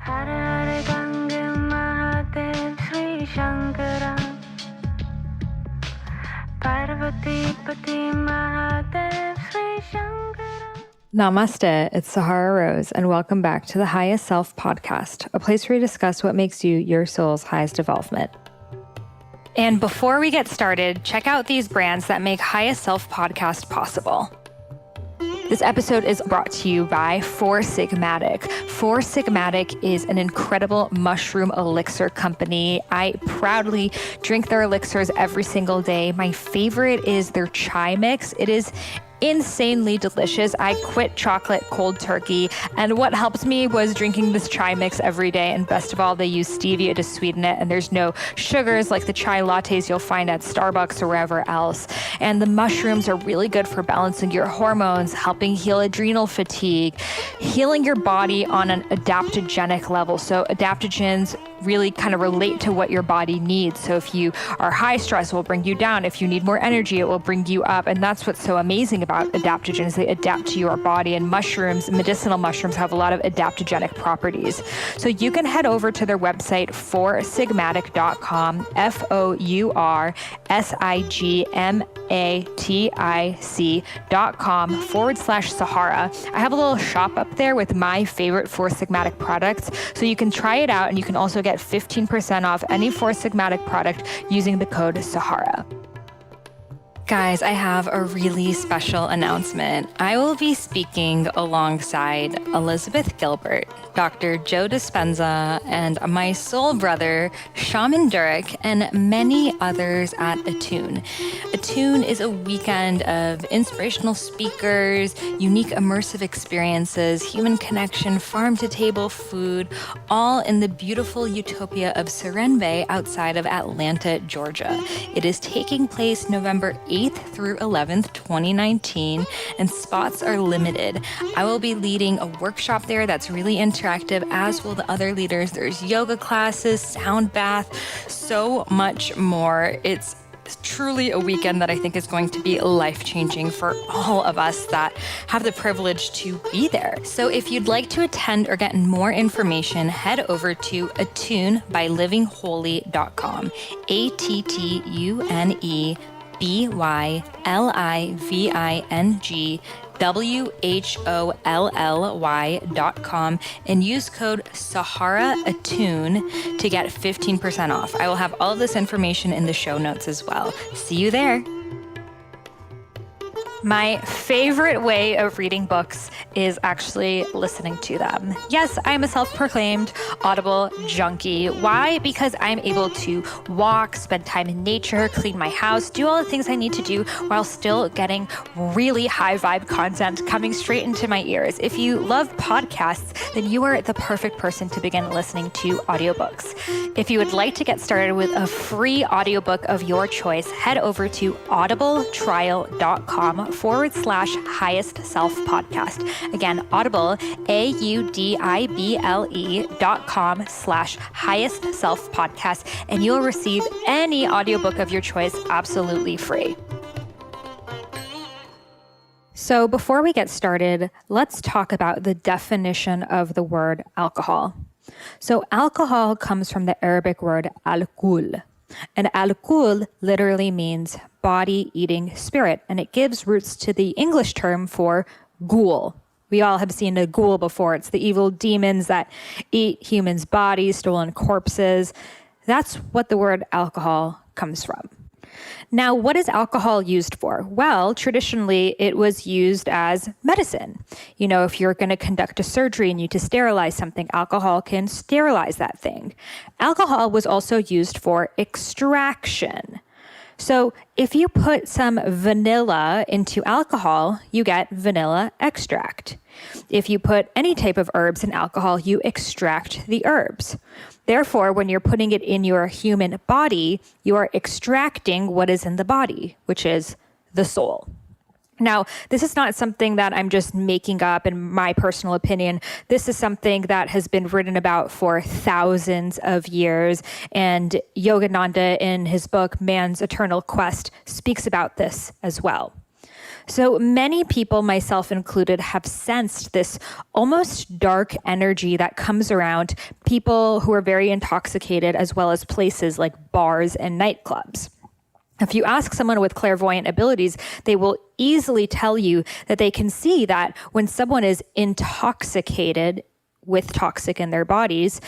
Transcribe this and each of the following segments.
Namaste, it's Sahara Rose, and welcome back to the Highest Self podcast, a place where we discuss what makes you your soul's highest development. And before we get started, check out these brands that make Highest Self podcast possible. This episode is brought to you by Four Sigmatic. Four Sigmatic is an incredible mushroom elixir company. I proudly drink their elixirs every single day. My favorite is their chai mix. It is insanely delicious. I quit chocolate cold turkey, and what helped me was drinking this chai mix every day. And best of all, they use stevia to sweeten it, and there's no sugars like the chai lattes you'll find at Starbucks or wherever else. And the mushrooms are really good for balancing your hormones, helping heal adrenal fatigue, healing your body on an adaptogenic level. So adaptogens really kind of relate to what your body needs. So if you are high stress, it will bring you down. If you need more energy, it will bring you up. And that's what's so amazing about adaptogens. They adapt to your body, and mushrooms, medicinal mushrooms, have a lot of adaptogenic properties. So you can head over to their website, foursigmatic.com, foursigmatic.com/Sahara. I have a little shop up there with my favorite Four Sigmatic products. So you can try it out, and you can also get 15% off any Four Sigmatic product using the code Sahara. Guys, I have a really special announcement. I will be speaking alongside Elizabeth Gilbert, Dr. Joe Dispenza, and my soul brother, Shaman Durek, and many others at Attune. Attune is a weekend of inspirational speakers, unique immersive experiences, human connection, farm-to-table food, all in the beautiful utopia of Serenbe outside of Atlanta, Georgia. It is taking place November 8th through 11th, 2019, and spots are limited. I will be leading a workshop there that's really interactive, as will the other leaders. There's yoga classes, sound bath, so much more. It's truly a weekend that I think is going to be life-changing for all of us that have the privilege to be there. So if you'd like to attend or get more information, head over to attunebylivingholy.com, ATTUNEBYLIVINGWHOLLY.com and use code SaharaAttune to get 15% off. I will have all of this information in the show notes as well. See you there. My favorite way of reading books is actually listening to them. Yes, I'm a self-proclaimed Audible junkie. Why? Because I'm able to walk, spend time in nature, clean my house, do all the things I need to do while still getting really high vibe content coming straight into my ears. If you love podcasts, then you are the perfect person to begin listening to audiobooks. If you would like to get started with a free audiobook of your choice, head over to audibletrial.com/highest self podcast. Again, Audible, AUDIBLE.com/highest self podcast, and you'll receive any audiobook of your choice absolutely free. So before we get started, let's talk about the definition of the word alcohol. So alcohol comes from the Arabic word al-kul. And al-kul literally means body-eating spirit, and it gives roots to the English term for ghoul. We all have seen a ghoul before. It's the evil demons that eat humans' bodies, stolen corpses. That's what the word alcohol comes from. Now, what is alcohol used for? Well, traditionally, it was used as medicine. You know, if you're going to conduct a surgery and you need to sterilize something, alcohol can sterilize that thing. Alcohol was also used for extraction. So if you put some vanilla into alcohol, you get vanilla extract. If you put any type of herbs in alcohol, you extract the herbs. Therefore, when you're putting it in your human body, you are extracting what is in the body, which is the soul. Now, this is not something that I'm just making up in my personal opinion. This is something that has been written about for thousands of years. And Yogananda, in his book, Man's Eternal Quest, speaks about this as well. So many people, myself included, have sensed this almost dark energy that comes around people who are very intoxicated, as well as places like bars and nightclubs. If you ask someone with clairvoyant abilities, they will easily tell you that they can see that when someone is intoxicated with toxic in their bodies,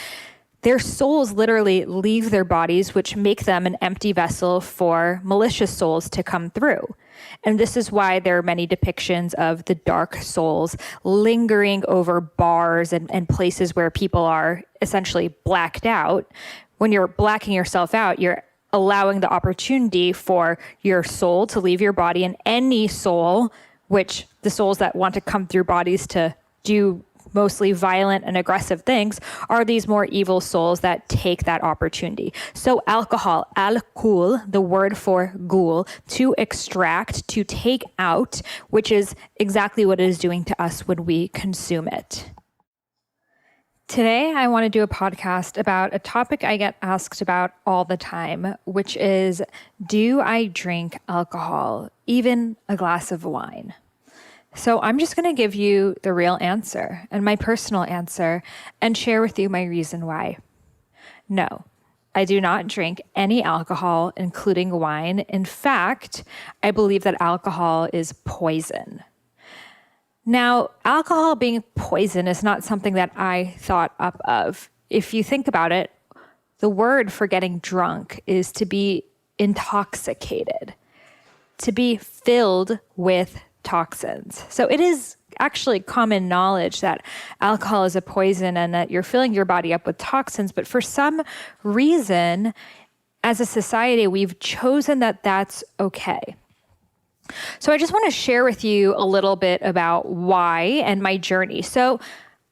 their souls literally leave their bodies, which make them an empty vessel for malicious souls to come through. And this is why there are many depictions of the dark souls lingering over bars and places where people are essentially blacked out. When you're blacking yourself out, you're allowing the opportunity for your soul to leave your body, and any soul, which the souls that want to come through bodies to do mostly violent and aggressive things, are these more evil souls that take that opportunity. So alcohol, al-kul, the word for ghoul, to extract, to take out, which is exactly what it is doing to us when we consume it. Today, I want to do a podcast about a topic I get asked about all the time, which is, do I drink alcohol, even a glass of wine? So I'm just going to give you the real answer and my personal answer and share with you my reason why. No, I do not drink any alcohol, including wine. In fact, I believe that alcohol is poison. Now, alcohol being poison is not something that I thought up of. If you think about it, the word for getting drunk is to be intoxicated, to be filled with toxins. So it is actually common knowledge that alcohol is a poison and that you're filling your body up with toxins. But for some reason, as a society, we've chosen that that's okay. So I just want to share with you a little bit about why and my journey. So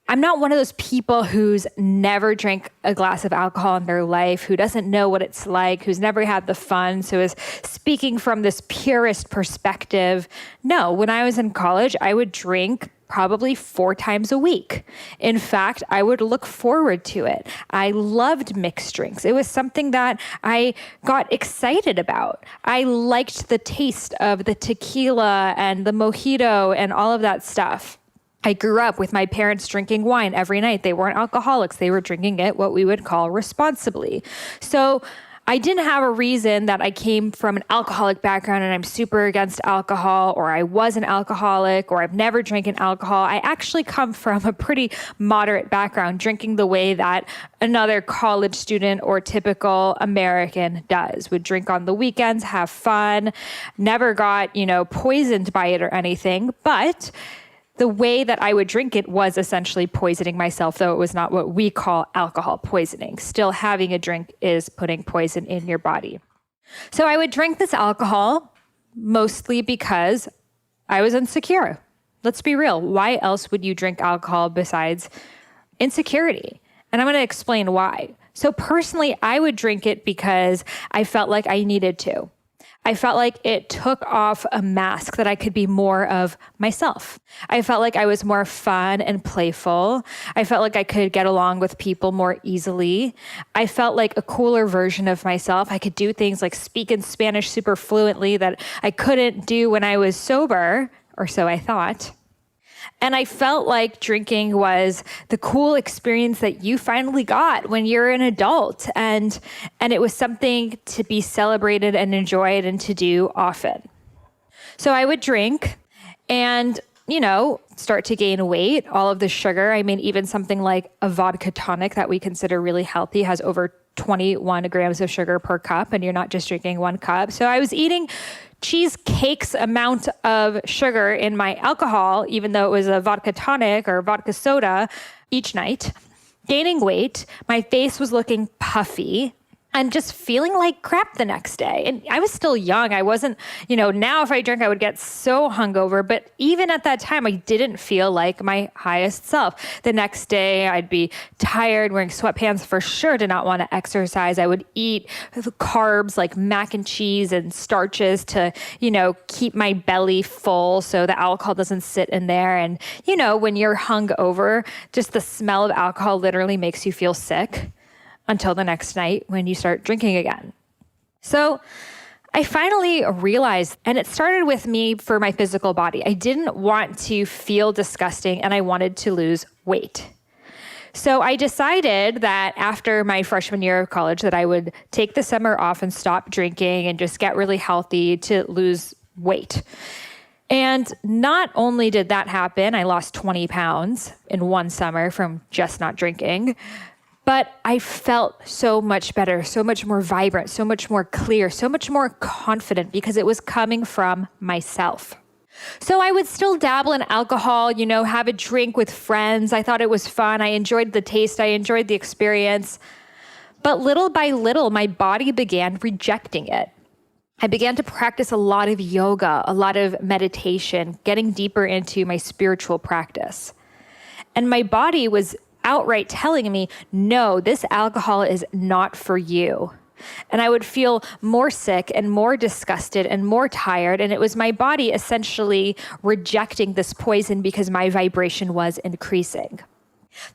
I'm not one of those people who's never drank a glass of alcohol in their life, who doesn't know what it's like, who's never had the fun, so is speaking from this purist perspective. No, when I was in college, I would drink probably 4 times a week. In fact, I would look forward to it. I loved mixed drinks. It was something that I got excited about. I liked the taste of the tequila and the mojito and all of that stuff. I grew up with my parents drinking wine every night. They weren't alcoholics. They were drinking it what we would call responsibly. So I didn't have a reason that I came from an alcoholic background and I'm super against alcohol, or I was an alcoholic, or I've never drank alcohol. I actually come from a pretty moderate background, drinking the way that another college student or typical American does. Would drink on the weekends, have fun, never got, poisoned by it or anything. But the way that I would drink it was essentially poisoning myself, though it was not what we call alcohol poisoning. Still, having a drink is putting poison in your body. So I would drink this alcohol mostly because I was insecure. Let's be real. Why else would you drink alcohol besides insecurity? And I'm going to explain why. So personally, I would drink it because I felt like I needed to. I felt like it took off a mask that I could be more of myself. I felt like I was more fun and playful. I felt like I could get along with people more easily. I felt like a cooler version of myself. I could do things like speak in Spanish super fluently that I couldn't do when I was sober, or so I thought. And I felt like drinking was the cool experience that you finally got when you're an adult. And it was something to be celebrated and enjoyed and to do often. So I would drink and, start to gain weight, all of the sugar. I mean, even something like a vodka tonic that we consider really healthy has over 21 grams of sugar per cup, and you're not just drinking 1 cup. So I was eating cheesecake's amount of sugar in my alcohol, even though it was a vodka tonic or vodka soda each night, gaining weight. My face was looking puffy and just feeling like crap the next day. And I was still young. I wasn't, now if I drank, I would get so hungover. But even at that time, I didn't feel like my highest self. The next day, I'd be tired, wearing sweatpants, for sure did not want to exercise. I would eat carbs like mac and cheese and starches to, keep my belly full so the alcohol doesn't sit in there. And, when you're hungover, just the smell of alcohol literally makes you feel sick until the next night when you start drinking again. So I finally realized, and it started with me for my physical body. I didn't want to feel disgusting and I wanted to lose weight. So I decided that after my freshman year of college that I would take the summer off and stop drinking and just get really healthy to lose weight. And not only did that happen, I lost 20 pounds in one summer from just not drinking, but I felt so much better, so much more vibrant, so much more clear, so much more confident because it was coming from myself. So I would still dabble in alcohol, have a drink with friends. I thought it was fun. I enjoyed the taste. I enjoyed the experience. But little by little, my body began rejecting it. I began to practice a lot of yoga, a lot of meditation, getting deeper into my spiritual practice. And my body was outright telling me, no, this alcohol is not for you. And I would feel more sick and more disgusted and more tired. And it was my body essentially rejecting this poison because my vibration was increasing.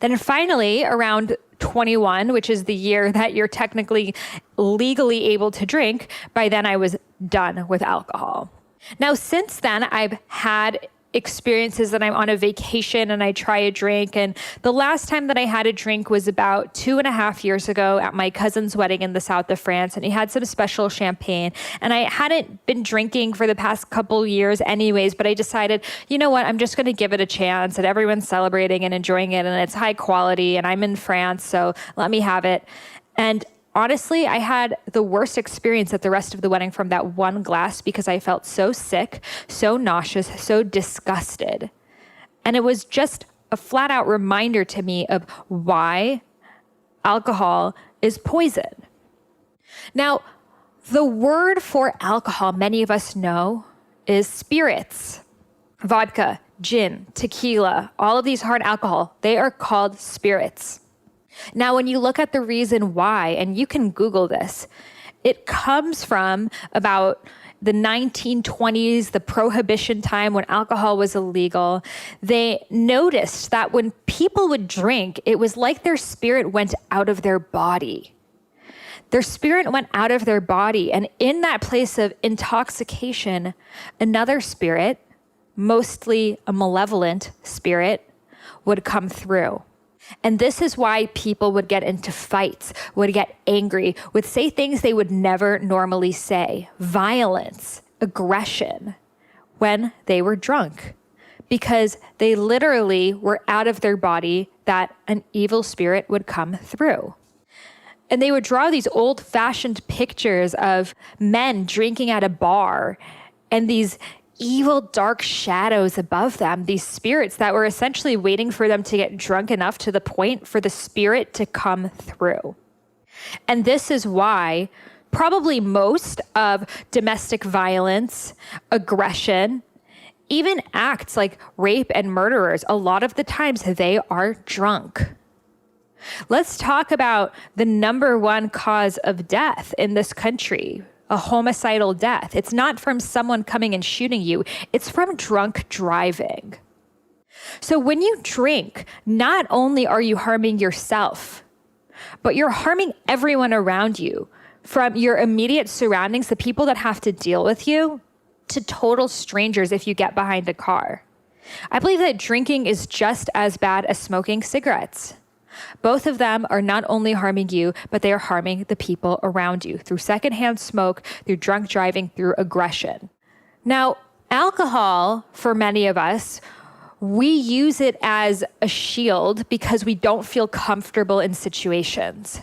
Then finally, around 21, which is the year that you're technically legally able to drink, by then I was done with alcohol. Now, since then, I've had experiences that I'm on a vacation and I try a drink. And the last time that I had a drink was about 2.5 years ago at my cousin's wedding in the south of France. And he had some special champagne. And I hadn't been drinking for the past couple years anyways, but I decided, you know what, I'm just going to give it a chance. And everyone's celebrating and enjoying it. And it's high quality. And I'm in France, so let me have it. And honestly, I had the worst experience at the rest of the wedding from that one glass because I felt so sick, so nauseous, so disgusted. And it was just a flat out reminder to me of why alcohol is poison. Now, the word for alcohol, many of us know, is spirits. Vodka, gin, tequila, all of these hard alcohol, they are called spirits. Now, when you look at the reason why, and you can Google this, it comes from about the 1920s, the prohibition time when alcohol was illegal. They noticed that when people would drink, it was like their spirit went out of their body. Their spirit went out of their body, and in that place of intoxication, another spirit, mostly a malevolent spirit, would come through. And this is why people would get into fights, would get angry, would say things they would never normally say, violence, aggression, when they were drunk, because they literally were out of their body that an evil spirit would come through. And they would draw these old-fashioned pictures of men drinking at a bar and these evil, dark shadows above them, these spirits that were essentially waiting for them to get drunk enough to the point for the spirit to come through. And this is why probably most of domestic violence, aggression, even acts like rape and murderers, a lot of the times they are drunk. Let's talk about the number one cause of death in this country. A homicidal death. It's not from someone coming and shooting you. It's from drunk driving. So when you drink, not only are you harming yourself, but you're harming everyone around you, from your immediate surroundings, the people that have to deal with you, to total strangers if you get behind a car. I believe that drinking is just as bad as smoking cigarettes. Both of them are not only harming you, but they are harming the people around you through secondhand smoke, through drunk driving, through aggression. Now, alcohol, for many of us, we use it as a shield because we don't feel comfortable in situations.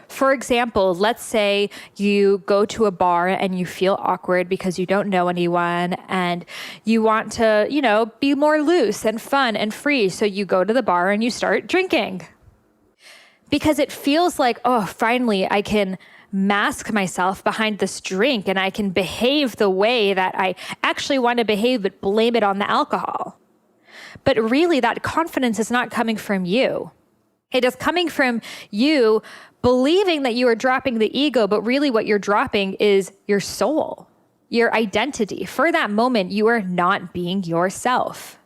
For example, let's say you go to a bar and you feel awkward because you don't know anyone and you want to, be more loose and fun and free. So you go to the bar and you start drinking. Because it feels like, oh, finally I can mask myself behind this drink and I can behave the way that I actually want to behave, but blame it on the alcohol. But really that confidence is not coming from you. It is coming from you believing that you are dropping the ego, but really what you're dropping is your soul, your identity. For that moment, you are not being yourself.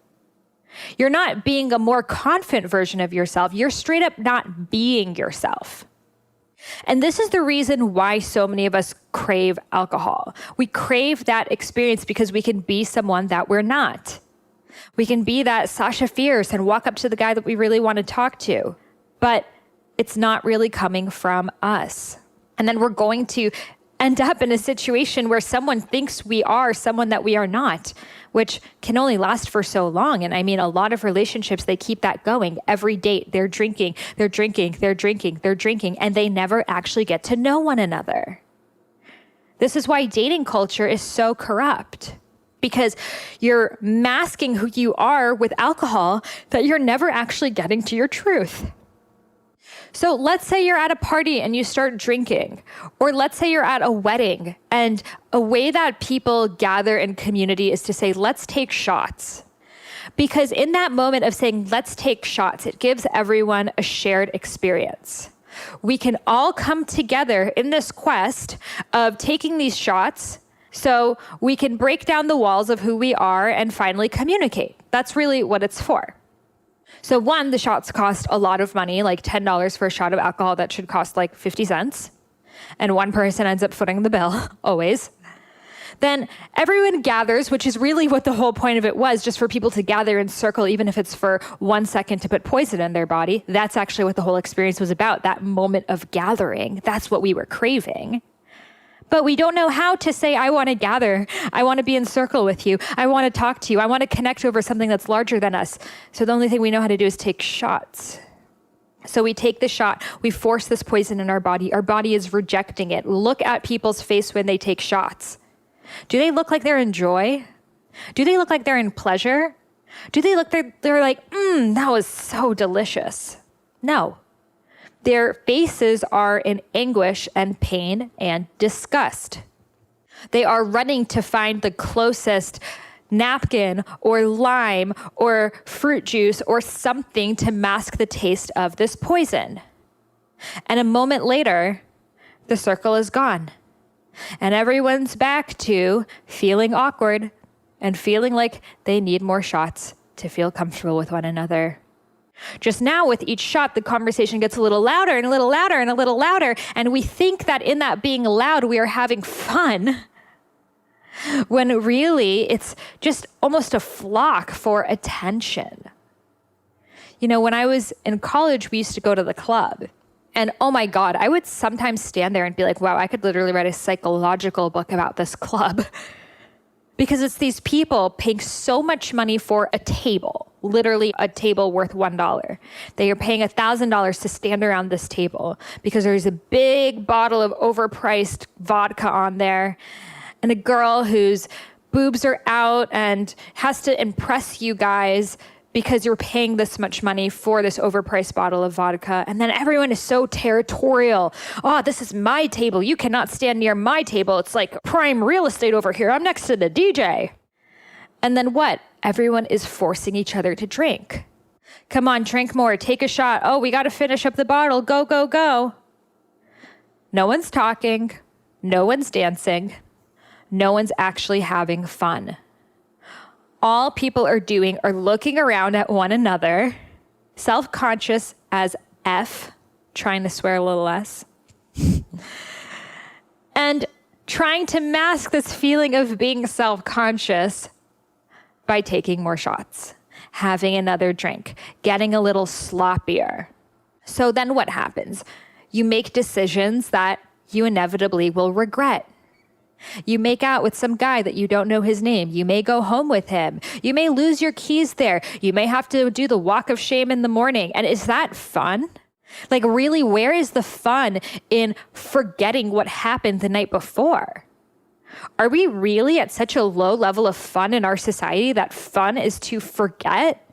You're not being a more confident version of yourself. You're straight up not being yourself. And this is the reason why so many of us crave alcohol. We crave that experience because we can be someone that we're not. We can be that Sasha Fierce and walk up to the guy that we really want to talk to, but it's not really coming from us. And then we're going to end up in a situation where someone thinks we are someone that we are not, which can only last for so long. And I mean, a lot of relationships, they keep that going. Every date, they're drinking, and they never actually get to know one another. This is why dating culture is so corrupt, because you're masking who you are with alcohol that you're never actually getting to your truth. So let's say you're at a party and you start drinking, or let's say you're at a wedding, and a way that people gather in community is to say, let's take shots. Because in that moment of saying, let's take shots, it gives everyone a shared experience. We can all come together in this quest of taking these shots so we can break down the walls of who we are and finally communicate. That's really what it's for. So one, the shots cost a lot of money, like $10 for a shot of alcohol that should cost like 50 cents. And one person ends up footing the bill, always. Then everyone gathers, which is really what the whole point of it was, just for people to gather in circle, even if it's for 1 second to put poison in their body. That's actually what the whole experience was about, that moment of gathering. That's what we were craving. But we don't know how to say, I want to gather. I want to be in circle with you. I want to talk to you. I want to connect over something that's larger than us. So the only thing we know how to do is take shots. So we take the shot. We force this poison in our body. Our body is rejecting it. Look at people's face when they take shots. Do they look like they're in joy? Do they look like they're in pleasure? Do they look like they're like, that was so delicious? No. Their faces are in anguish and pain and disgust. They are running to find the closest napkin or lime or fruit juice or something to mask the taste of this poison. And a moment later, the circle is gone. And everyone's back to feeling awkward and feeling like they need more shots to feel comfortable with one another. Just now, with each shot, the conversation gets a little louder and a little louder and a little louder. And we think that in that being loud, we are having fun, when really it's just almost a flock for attention. You know, when I was in college, we used to go to the club. And oh my God, I would sometimes stand there and be like, wow, I could literally write a psychological book about this club. Because it's these people paying so much money for a table, literally a table worth $1. They are paying $1,000 to stand around this table because there's a big bottle of overpriced vodka on there and a girl whose boobs are out and has to impress you guys because you're paying this much money for this overpriced bottle of vodka. And then everyone is so territorial. Oh, this is my table. You cannot stand near my table. It's like prime real estate over here. I'm next to the DJ. And then what? Everyone is forcing each other to drink. Come on, drink more. Take a shot. Oh, we got to finish up the bottle. Go, go, go. No one's talking. No one's dancing. No one's actually having fun. All people are doing are looking around at one another, self-conscious as F, trying to swear a little less, and trying to mask this feeling of being self-conscious by taking more shots, having another drink, getting a little sloppier. So then what happens? You make decisions that you inevitably will regret. You make out with some guy that you don't know his name. You may go home with him. You may lose your keys there. You may have to do the walk of shame in the morning. And is that fun? Like, really, where is the fun in forgetting what happened the night before? Are we really at such a low level of fun in our society that fun is to forget?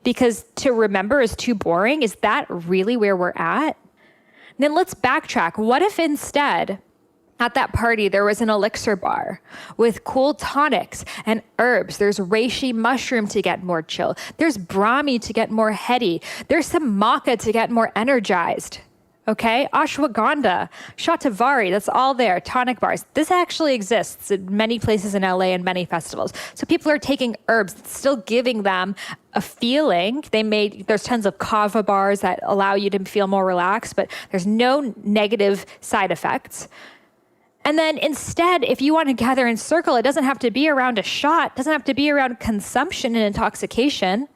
Because to remember is too boring? Is that really where we're at? Then let's backtrack. What if instead, at that party, there was an elixir bar with cool tonics and herbs. There's reishi mushroom to get more chill. There's brahmi to get more heady. There's some maca to get more energized. Okay, ashwagandha, shatavari, that's all there, tonic bars. This actually exists in many places in LA and many festivals. So people are taking herbs, still giving them a feeling. There's tons of kava bars that allow you to feel more relaxed, but there's no negative side effects. And then instead, if you want to gather in circle, it doesn't have to be around a shot, it doesn't have to be around consumption and intoxication.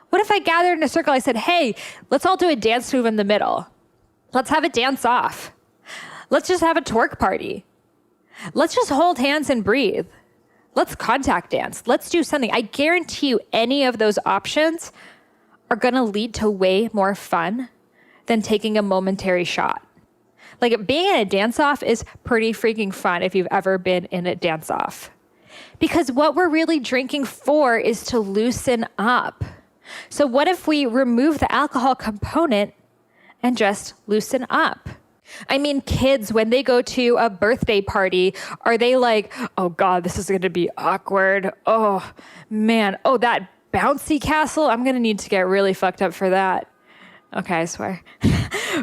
What if I gathered in a circle, I said, hey, let's all do a dance move in the middle. Let's have a dance off. Let's just have a twerk party. Let's just hold hands and breathe. Let's contact dance. Let's do something. I guarantee you any of those options are going to lead to way more fun than taking a momentary shot. Like being in a dance off is pretty freaking fun if you've ever been in a dance off. Because what we're really drinking for is to loosen up. So what if we remove the alcohol component and just loosen up? I mean, kids, when they go to a birthday party, are they like, oh God, this is going to be awkward. Oh man. Oh, that bouncy castle. I'm going to need to get really fucked up for that. Okay, I swear.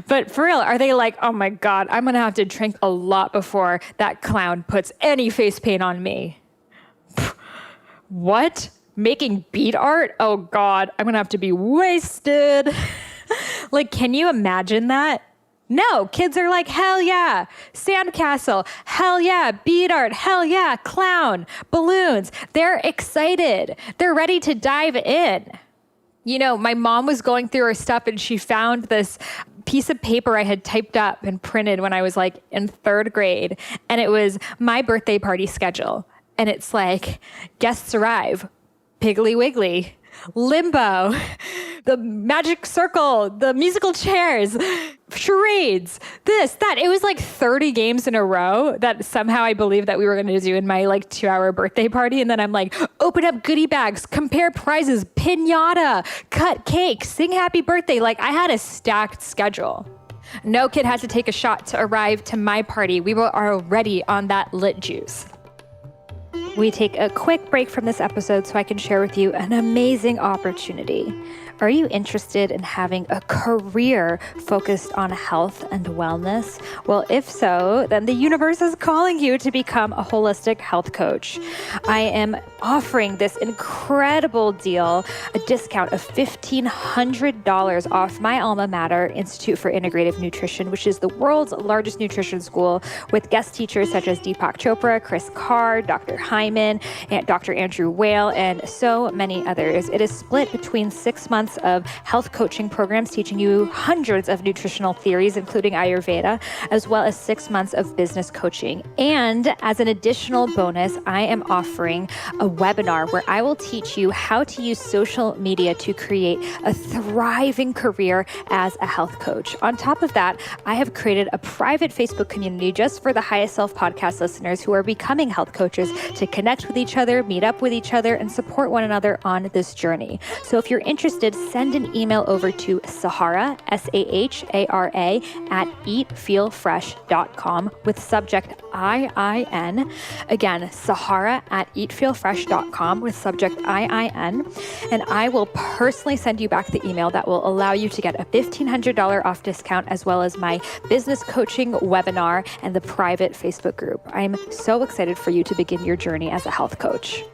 But for real, are they like, oh my God, I'm going to have to drink a lot before that clown puts any face paint on me? What? Making bead art? Oh God, I'm going to have to be wasted. Like, can you imagine that? No, kids are like, hell yeah, sandcastle, hell yeah, bead art, hell yeah, clown, balloons. They're excited. They're ready to dive in. You know, my mom was going through her stuff and she found this piece of paper I had typed up and printed when I was like in 3rd grade. And it was my birthday party schedule. And it's like, guests arrive, Piggly Wiggly, limbo, the magic circle, the musical chairs, charades, this, that. It was like 30 games in a row that somehow I believed that we were going to do in my like 2-hour birthday party. And then I'm like, open up goodie bags, compare prizes, piñata, cut cake, sing happy birthday. Like I had a stacked schedule. No kid had to take a shot to arrive to my party. We were already on that lit juice. We take a quick break from this episode so I can share with you an amazing opportunity. Are you interested in having a career focused on health and wellness? Well, if so, then the universe is calling you to become a holistic health coach. I am offering this incredible deal, a discount of $1,500 off my alma mater, Institute for Integrative Nutrition, which is the world's largest nutrition school with guest teachers such as Deepak Chopra, Chris Carr, Dr. Hyman, and Dr. Andrew Whale, and so many others. It is split between 6 months of health coaching programs teaching you hundreds of nutritional theories, including Ayurveda, as well as 6 months of business coaching. And as an additional bonus, I am offering a webinar where I will teach you how to use social media to create a thriving career as a health coach. On top of that, I have created a private Facebook community just for the Highest Self podcast listeners who are becoming health coaches to connect with each other, meet up with each other, and support one another on this journey. So if you're interested, send an email over to Sahara, Sahara, at eatfeelfresh.com with subject IIN. Again, Sahara at eatfeelfresh.com with subject IIN. And I will personally send you back the email that will allow you to get a $1,500 off discount, as well as my business coaching webinar and the private Facebook group. I'm so excited for you to begin your journey as a health coach.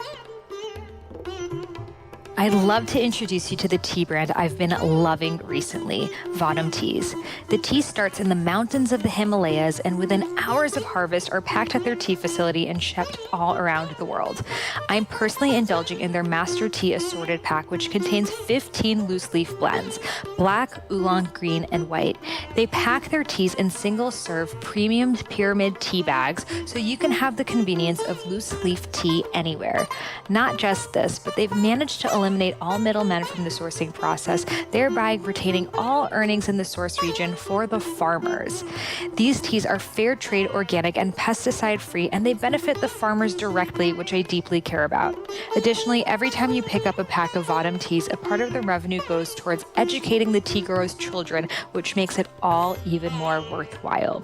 I'd love to introduce you to the tea brand I've been loving recently, Vadam Teas. The tea starts in the mountains of the Himalayas and within hours of harvest are packed at their tea facility and shipped all around the world. I'm personally indulging in their Master Tea Assorted Pack, which contains 15 loose leaf blends, black, oolong, green, and white. They pack their teas in single-serve premium pyramid tea bags so you can have the convenience of loose leaf tea anywhere. Not just this, but they've managed to eliminate all middlemen from the sourcing process, thereby retaining all earnings in the source region for the farmers. These teas are fair trade, organic, and pesticide-free, and they benefit the farmers directly, which I deeply care about. Additionally, every time you pick up a pack of Vadam teas, a part of the revenue goes towards educating the tea growers' children, which makes it all even more worthwhile.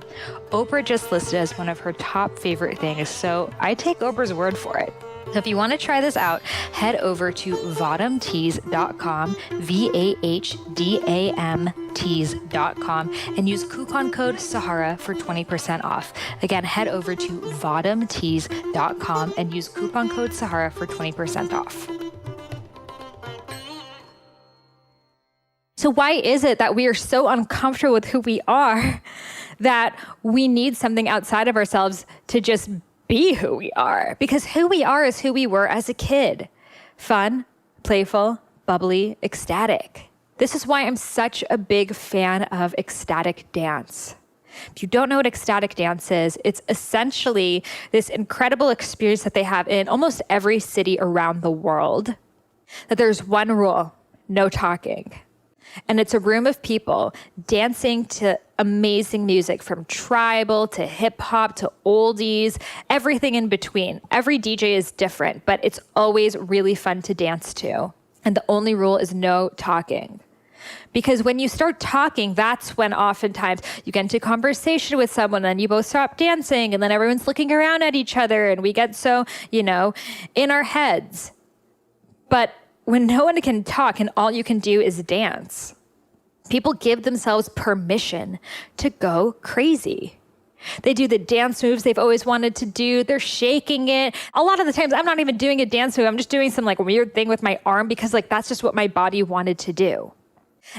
Oprah just listed as one of her top favorite things, so I take Oprah's word for it. So if you want to try this out, head over to vahdamteas.com, VAHDAMteas.com, and use coupon code Sahara for 20% off. Again, head over to vahdamteas.com and use coupon code Sahara for 20% off. So why is it that we are so uncomfortable with who we are that we need something outside of ourselves to just be who we are? Because who we are is who we were as a kid. Fun, playful, bubbly, ecstatic. This is why I'm such a big fan of ecstatic dance. If you don't know what ecstatic dance is, it's essentially this incredible experience that they have in almost every city around the world. That there's one rule, no talking. And it's a room of people dancing to amazing music, from tribal to hip hop to oldies, everything in between. Every DJ is different, but it's always really fun to dance to. And the only rule is no talking. Because when you start talking, that's when oftentimes you get into conversation with someone and you both stop dancing and then everyone's looking around at each other and we get so, in our heads. But when no one can talk and all you can do is dance, people give themselves permission to go crazy. They do the dance moves they've always wanted to do. They're shaking it. A lot of the times I'm not even doing a dance move. I'm just doing some weird thing with my arm because that's just what my body wanted to do.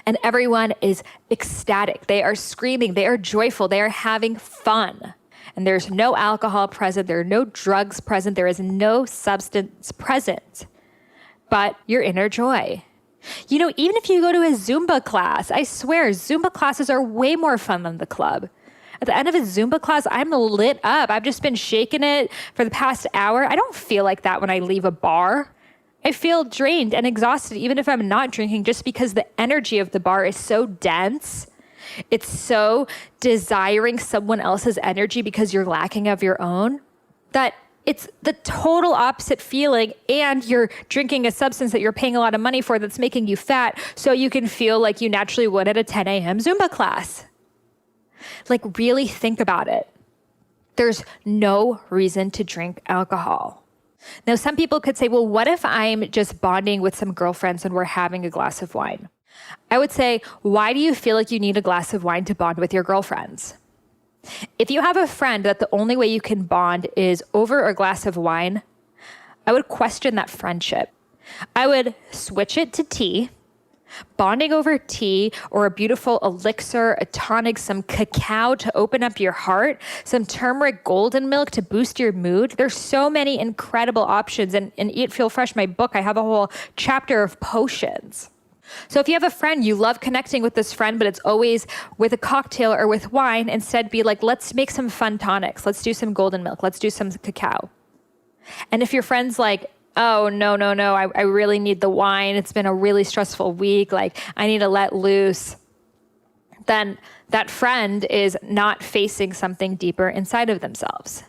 And everyone is ecstatic. They are screaming. They are joyful. They are having fun. And there's no alcohol present. There are no drugs present. There is no substance present. But your inner joy. Even if you go to a Zumba class, I swear Zumba classes are way more fun than the club. At the end of a Zumba class, I'm lit up. I've just been shaking it for the past hour. I don't feel like that when I leave a bar. I feel drained and exhausted, even if I'm not drinking, just because the energy of the bar is so dense. It's so desiring someone else's energy because you're lacking of your own, that it's the total opposite feeling, and you're drinking a substance that you're paying a lot of money for that's making you fat so you can feel like you naturally would at a 10 a.m. Zumba class. Really think about it. There's no reason to drink alcohol. Now, some people could say, well, what if I'm just bonding with some girlfriends and we're having a glass of wine? I would say, why do you feel like you need a glass of wine to bond with your girlfriends? If you have a friend that the only way you can bond is over a glass of wine, I would question that friendship. I would switch it to tea, bonding over tea or a beautiful elixir, a tonic, some cacao to open up your heart, some turmeric golden milk to boost your mood. There's so many incredible options. And Eat, Feel Fresh, my book, I have a whole chapter of potions. So if you have a friend, you love connecting with this friend, but it's always with a cocktail or with wine, instead be let's make some fun tonics. Let's do some golden milk. Let's do some cacao. And if your friend's oh, no, I really need the wine. It's been a really stressful week. I need to let loose. Then that friend is not facing something deeper inside of themselves.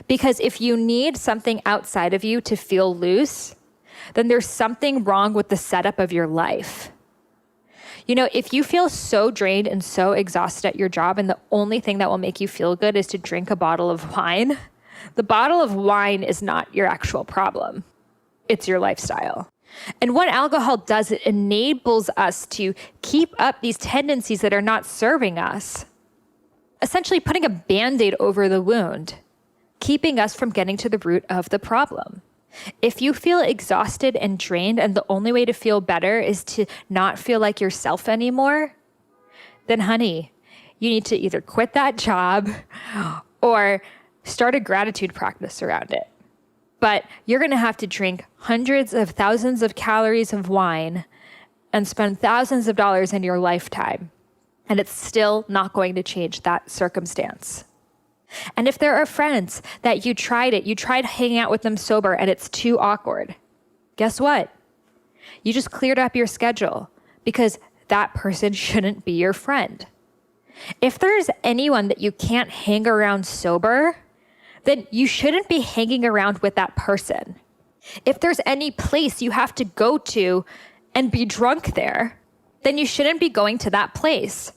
Because if you need something outside of you to feel loose, then there's something wrong with the setup of your life. If you feel so drained and so exhausted at your job and the only thing that will make you feel good is to drink a bottle of wine, the bottle of wine is not your actual problem. It's your lifestyle. And what alcohol does, it enables us to keep up these tendencies that are not serving us, essentially putting a Band-Aid over the wound, keeping us from getting to the root of the problem. If you feel exhausted and drained and the only way to feel better is to not feel like yourself anymore, then honey, you need to either quit that job or start a gratitude practice around it. But you're going to have to drink hundreds of thousands of calories of wine and spend thousands of dollars in your lifetime, and it's still not going to change that circumstance. And if there are friends that you tried hanging out with them sober and it's too awkward, guess what? You just cleared up your schedule because that person shouldn't be your friend. If there's anyone that you can't hang around sober, then you shouldn't be hanging around with that person. If there's any place you have to go to and be drunk there, then you shouldn't be going to that place.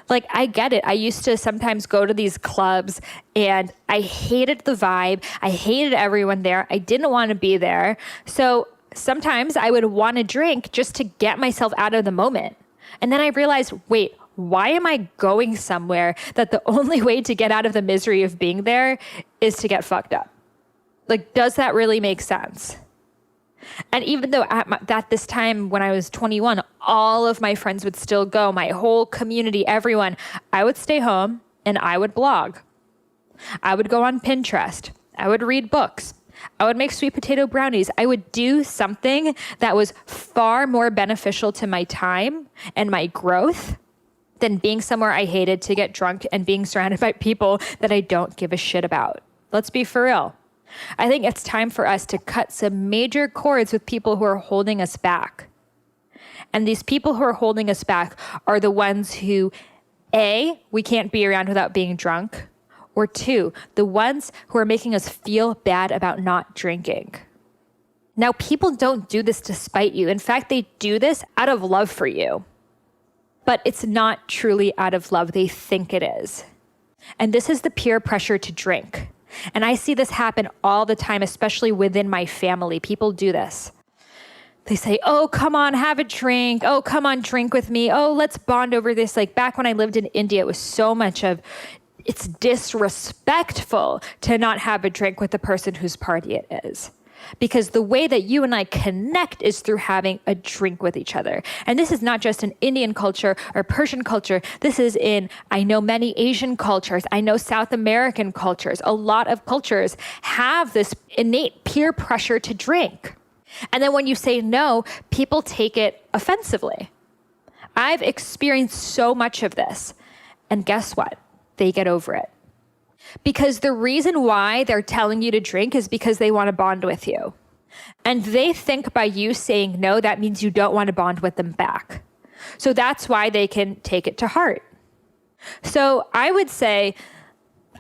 Like, I get it. I used to sometimes go to these clubs and I hated the vibe. I hated everyone there. I didn't want to be there. So sometimes I would want to drink just to get myself out of the moment. And then I realized, wait, why am I going somewhere that the only way to get out of the misery of being there is to get fucked up? Like, does that really make sense? And even though at this time when I was 21, all of my friends would still go, my whole community, everyone, I would stay home and I would blog. I would go on Pinterest. I would read books. I would make sweet potato brownies. I would do something that was far more beneficial to my time and my growth than being somewhere I hated to get drunk and being surrounded by people that I don't give a shit about. Let's be for real. I think it's time for us to cut some major cords with people who are holding us back. And these people who are holding us back are the ones who, A, we can't be around without being drunk, or 2, the ones who are making us feel bad about not drinking. Now, people don't do this to spite you. In fact, they do this out of love for you. But it's not truly out of love. They think it is. And this is the peer pressure to drink. And I see this happen all the time, especially within my family. People do this. They say, oh, come on, have a drink. Oh, come on, drink with me. Oh, let's bond over this. Like back when I lived in India, it was so much of, it's disrespectful to not have a drink with the person whose party it is. Because the way that you and I connect is through having a drink with each other. And this is not just an Indian culture or Persian culture. This is I know many Asian cultures. I know South American cultures. A lot of cultures have this innate peer pressure to drink. And then when you say no, people take it offensively. I've experienced so much of this. And guess what? They get over it. Because the reason why they're telling you to drink is because they want to bond with you. And they think by you saying no, that means you don't want to bond with them back. So that's why they can take it to heart. So I would say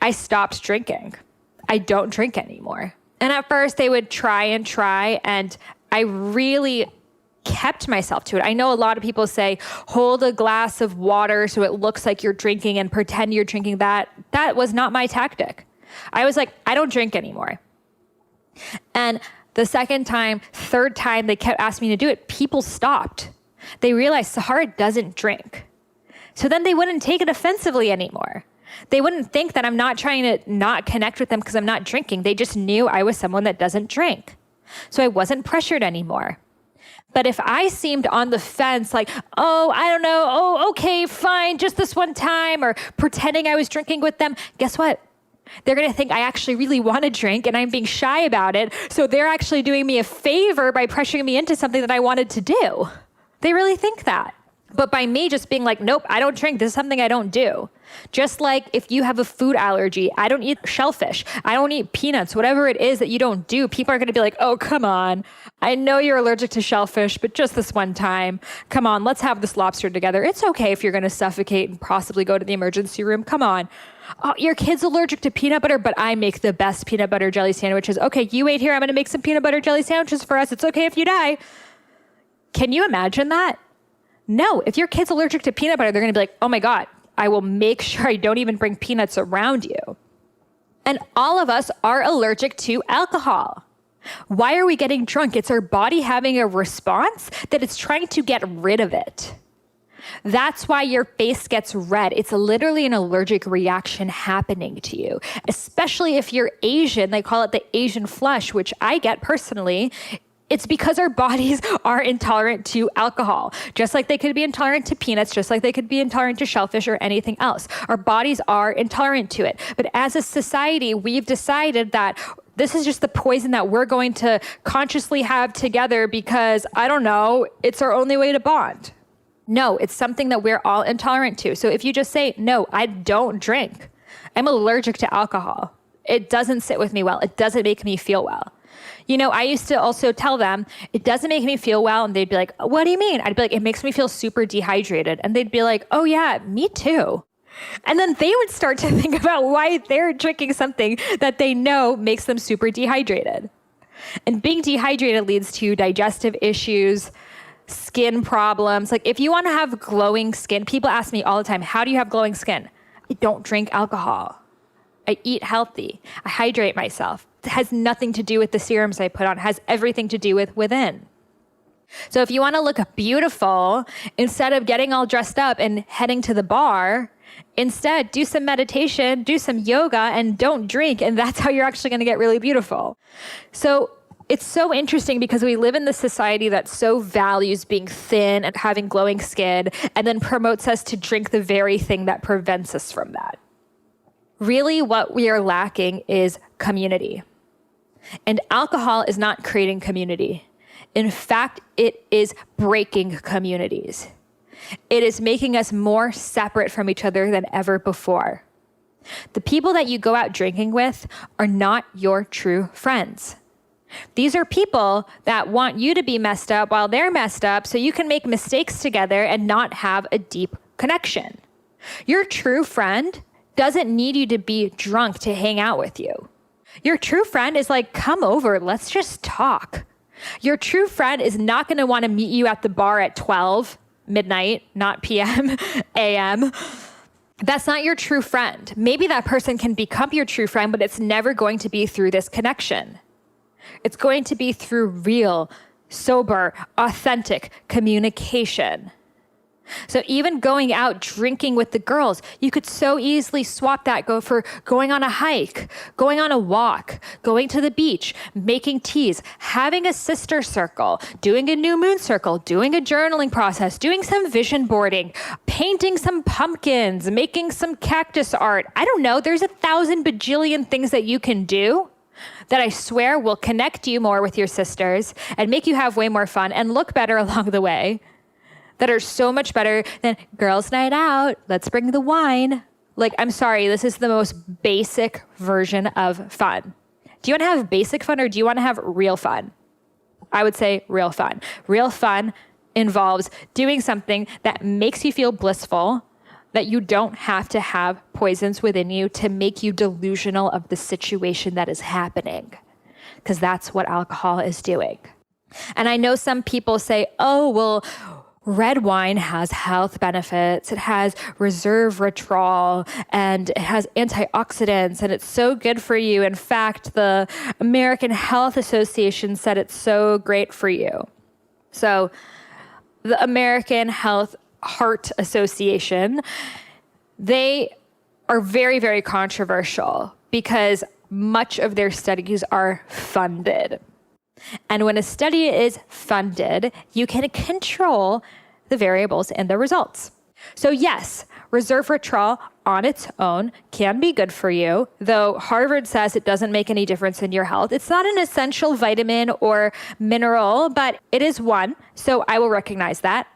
I stopped drinking. I don't drink anymore. And at first they would try, and I really kept myself to it. I know a lot of people say, hold a glass of water so it looks like you're drinking and pretend you're drinking that. That was not my tactic. I was like, I don't drink anymore. And the second time, third time they kept asking me to do it, people stopped. They realized Sahara doesn't drink. So then they wouldn't take it offensively anymore. They wouldn't think that I'm not trying to not connect with them because I'm not drinking. They just knew I was someone that doesn't drink. So I wasn't pressured anymore. But if I seemed on the fence, like, oh, I don't know, oh, okay, fine, just this one time, or pretending I was drinking with them, guess what? They're going to think I actually really want to drink and I'm being shy about it. So they're actually doing me a favor by pressuring me into something that I wanted to do. They really think that. But by me just being like, nope, I don't drink. This is something I don't do. Just like if you have a food allergy, I don't eat shellfish. I don't eat peanuts, whatever it is that you don't do. People are going to be like, oh, come on. I know you're allergic to shellfish, but just this one time. Come on, let's have this lobster together. It's okay if you're going to suffocate and possibly go to the emergency room. Come on. Oh, your kid's allergic to peanut butter, but I make the best peanut butter jelly sandwiches. Okay, you ate here. I'm going to make some peanut butter jelly sandwiches for us. It's okay if you die. Can you imagine that? No, if your kid's allergic to peanut butter, they're going to be like, oh my God, I will make sure I don't even bring peanuts around you. And all of us are allergic to alcohol. Why are we getting drunk? It's our body having a response that it's trying to get rid of it. That's why your face gets red. It's literally an allergic reaction happening to you, especially if you're Asian. They call it the Asian flush, which I get personally. It's because our bodies are intolerant to alcohol, just like they could be intolerant to peanuts, just like they could be intolerant to shellfish or anything else. Our bodies are intolerant to it. But as a society, we've decided that this is just the poison that we're going to consciously have together because, I don't know, it's our only way to bond. No, it's something that we're all intolerant to. So if you just say, no, I don't drink. I'm allergic to alcohol. It doesn't sit with me well. It doesn't make me feel well. You know, I used to also tell them, it doesn't make me feel well. And they'd be like, what do you mean? I'd be like, it makes me feel super dehydrated. And they'd be like, oh yeah, me too. And then they would start to think about why they're drinking something that they know makes them super dehydrated. And being dehydrated leads to digestive issues, skin problems. Like if you want to have glowing skin, people ask me all the time, how do you have glowing skin? I don't drink alcohol. I eat healthy. I hydrate myself. It has nothing to do with the serums I put on. It has everything to do with within. So if you want to look beautiful, instead of getting all dressed up and heading to the bar, instead do some meditation, do some yoga, and don't drink. And that's how you're actually going to get really beautiful. So it's so interesting because we live in this society that so values being thin and having glowing skin, and then promotes us to drink the very thing that prevents us from that. Really, what we are lacking is community. And alcohol is not creating community. In fact, it is breaking communities. It is making us more separate from each other than ever before. The people that you go out drinking with are not your true friends. These are people that want you to be messed up while they're messed up so you can make mistakes together and not have a deep connection. Your true friend doesn't need you to be drunk to hang out with you. Your true friend is like, come over, let's just talk. Your true friend is not going to want to meet you at the bar at 12 midnight, not PM, AM. That's not your true friend. Maybe that person can become your true friend, but it's never going to be through this connection. It's going to be through real, sober, authentic communication. So even going out drinking with the girls, you could so easily swap that for going on a hike, going on a walk, going to the beach, making teas, having a sister circle, doing a new moon circle, doing a journaling process, doing some vision boarding, painting some pumpkins, making some cactus art. I don't know. There's 1,000 bajillion things that you can do that I swear will connect you more with your sisters and make you have way more fun and look better along the way, that are so much better than girls' night out. Let's bring the wine. Like, I'm sorry, this is the most basic version of fun. Do you want to have basic fun or do you want to have real fun? I would say real fun. Real fun involves doing something that makes you feel blissful, that you don't have to have poisons within you to make you delusional of the situation that is happening, because that's what alcohol is doing. And I know some people say, oh, well, red wine has health benefits. It has resveratrol and it has antioxidants and it's so good for you. In fact, the American Health Association said it's so great for you. So the American Heart Association, they are very, very controversial because much of their studies are funded. And when a study is funded, you can control the variables and the results. So yes, resveratrol on its own can be good for you, though Harvard says it doesn't make any difference in your health. It's not an essential vitamin or mineral, but it is one, so I will recognize that.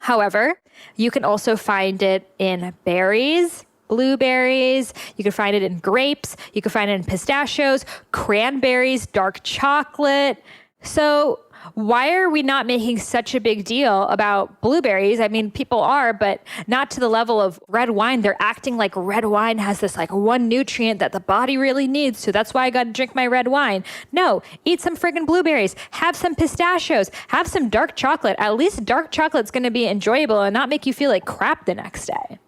However, you can also find it in berries, blueberries, you can find it in grapes, you can find it in pistachios, cranberries, dark chocolate. So why are we not making such a big deal about blueberries? I mean, people are, but not to the level of red wine. They're acting like red wine has this like one nutrient that the body really needs. So that's why I got to drink my red wine. No, eat some friggin' blueberries, have some pistachios, have some dark chocolate. At least dark chocolate's going to be enjoyable and not make you feel like crap the next day.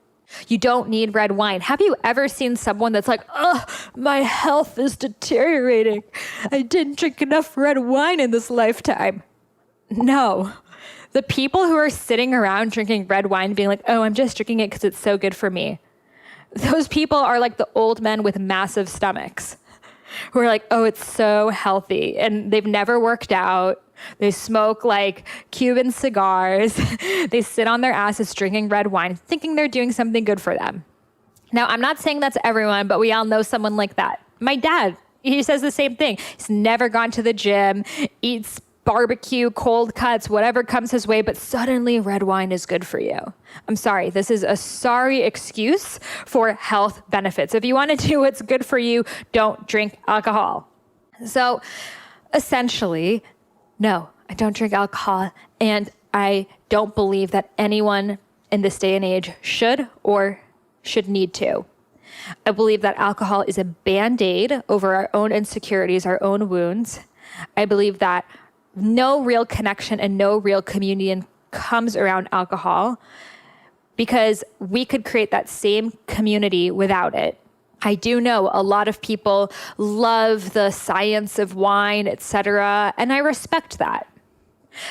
You don't need red wine. Have you ever seen someone that's like, oh, my health is deteriorating. I didn't drink enough red wine in this lifetime. No. The people who are sitting around drinking red wine being like, oh, I'm just drinking it because it's so good for me. Those people are like the old men with massive stomachs who are like, oh, it's so healthy. And they've never worked out. They smoke like Cuban cigars. They sit on their asses drinking red wine, thinking they're doing something good for them. Now, I'm not saying that's everyone, but we all know someone like that. My dad, he says the same thing. He's never gone to the gym, eats barbecue, cold cuts, whatever comes his way, but suddenly red wine is good for you. I'm sorry, this is a sorry excuse for health benefits. If you want to do what's good for you, don't drink alcohol. So essentially, no, I don't drink alcohol, and I don't believe that anyone in this day and age should or should need to. I believe that alcohol is a Band-Aid over our own insecurities, our own wounds. I believe that no real connection and no real communion comes around alcohol, because we could create that same community without it. I do know a lot of people love the science of wine, etc., and I respect that.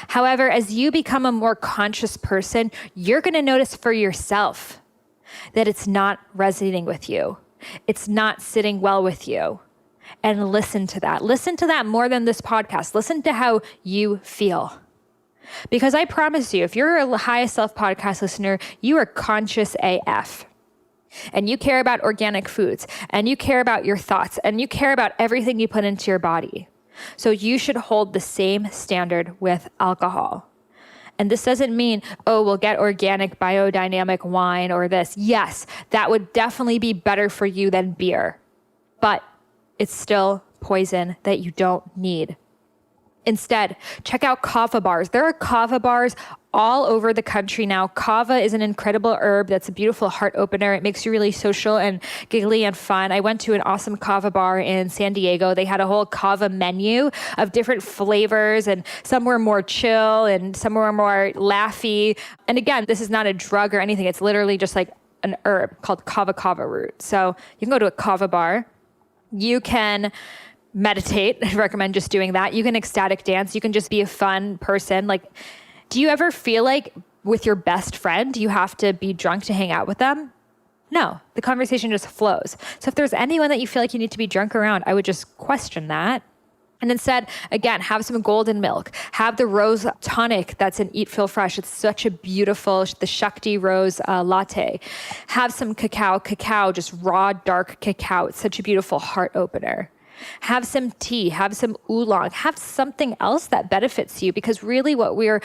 However, as you become a more conscious person, you're going to notice for yourself that it's not resonating with you. It's not sitting well with you. And listen to that. Listen to that more than this podcast. Listen to how you feel. Because I promise you, if you're a Highest Self podcast listener, you are conscious AF. And you care about organic foods, and you care about your thoughts, and you care about everything you put into your body. So you should hold the same standard with alcohol. And this doesn't mean, oh, we'll get organic biodynamic wine or this. Yes, that would definitely be better for you than beer. But it's still poison that you don't need. Instead, check out kava bars. There are kava bars all over the country now. Kava is an incredible herb that's a beautiful heart opener. It makes you really social and giggly and fun. I went to an awesome kava bar in San Diego. They had a whole kava menu of different flavors, and some were more chill and some were more laughy. And again, this is not a drug or anything. It's literally just like an herb called kava root. So you can go to a kava bar. You can meditate. I recommend just doing that. You can ecstatic dance. You can just be a fun person. Like, do you ever feel like with your best friend, you have to be drunk to hang out with them? No, the conversation just flows. So if there's anyone that you feel like you need to be drunk around, I would just question that. And instead, again, have some golden milk. Have the rose tonic that's in Eat, Feel Fresh. It's such a beautiful, the Shakti rose latte. Have some cacao, just raw, dark cacao. It's such a beautiful heart opener. Have some tea, have some oolong, have something else that benefits you, because really what we're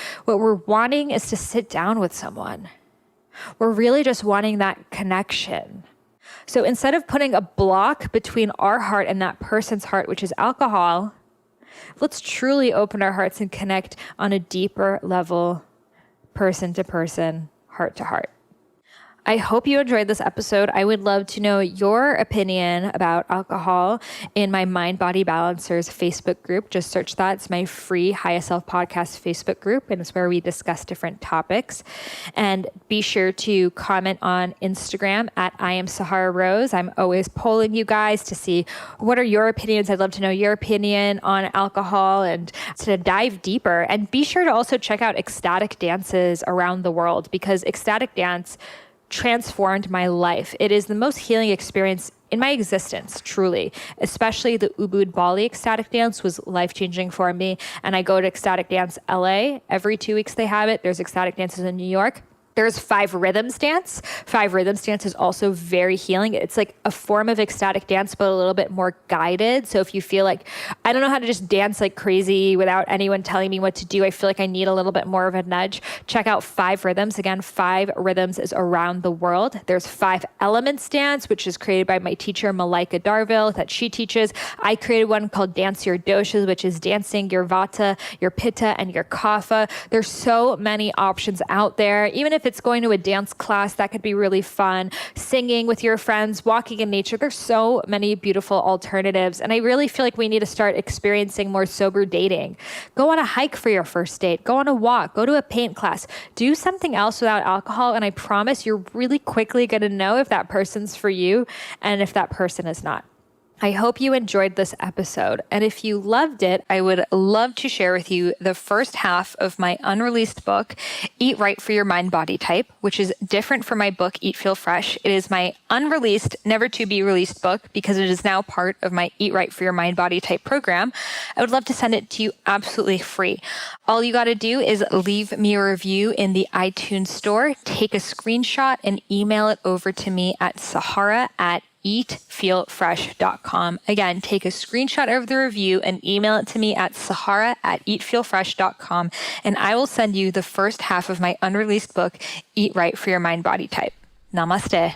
wanting is to sit down with someone. We're really just wanting that connection. So instead of putting a block between our heart and that person's heart, which is alcohol, let's truly open our hearts and connect on a deeper level, person to person, heart to heart. I hope you enjoyed this episode. I would love to know your opinion about alcohol in my Mind Body Balancers Facebook group. Just search that. It's my free Highest Self Podcast Facebook group, and it's where we discuss different topics. And be sure to comment on Instagram at I am Sahara Rose. I'm always polling you guys to see what are your opinions. I'd love to know your opinion on alcohol and to dive deeper. And be sure to also check out ecstatic dances around the world, because ecstatic dance transformed my life. It is the most healing experience in my existence, truly. Especially the Ubud Bali ecstatic dance was life-changing for me. And I go to Ecstatic Dance LA. Every 2 weeks they have it. There's ecstatic dances in New York. There's 5 Rhythms dance. 5 Rhythms dance is also very healing. It's like a form of ecstatic dance, but a little bit more guided. So if you feel like, I don't know how to just dance like crazy without anyone telling me what to do, I feel like I need a little bit more of a nudge, check out 5 Rhythms. Again, 5 Rhythms is around the world. There's 5 Elements dance, which is created by my teacher, Malaika Darville, that she teaches. I created one called Dance Your Doshas, which is dancing your Vata, your Pitta, and your Kapha. There's so many options out there. Even if it's going to a dance class, that could be really fun. Singing with your friends, walking in nature. There's so many beautiful alternatives. And I really feel like we need to start experiencing more sober dating. Go on a hike for your first date. Go on a walk. Go to a paint class. Do something else without alcohol. And I promise you're really quickly going to know if that person's for you and if that person is not. I hope you enjoyed this episode. And if you loved it, I would love to share with you the first half of my unreleased book, Eat Right for Your Mind Body Type, which is different from my book, Eat Feel Fresh. It is my unreleased, never to be released book because it is now part of my Eat Right for Your Mind Body Type program. I would love to send it to you absolutely free. All you got to do is leave me a review in the iTunes store, take a screenshot and email it over to me at sahara@eatfeelfresh.com. Again, take a screenshot of the review and email it to me at sahara@eatfeelfresh.com, and I will send you the first half of my unreleased book, Eat Right for Your Mind Body Type. Namaste.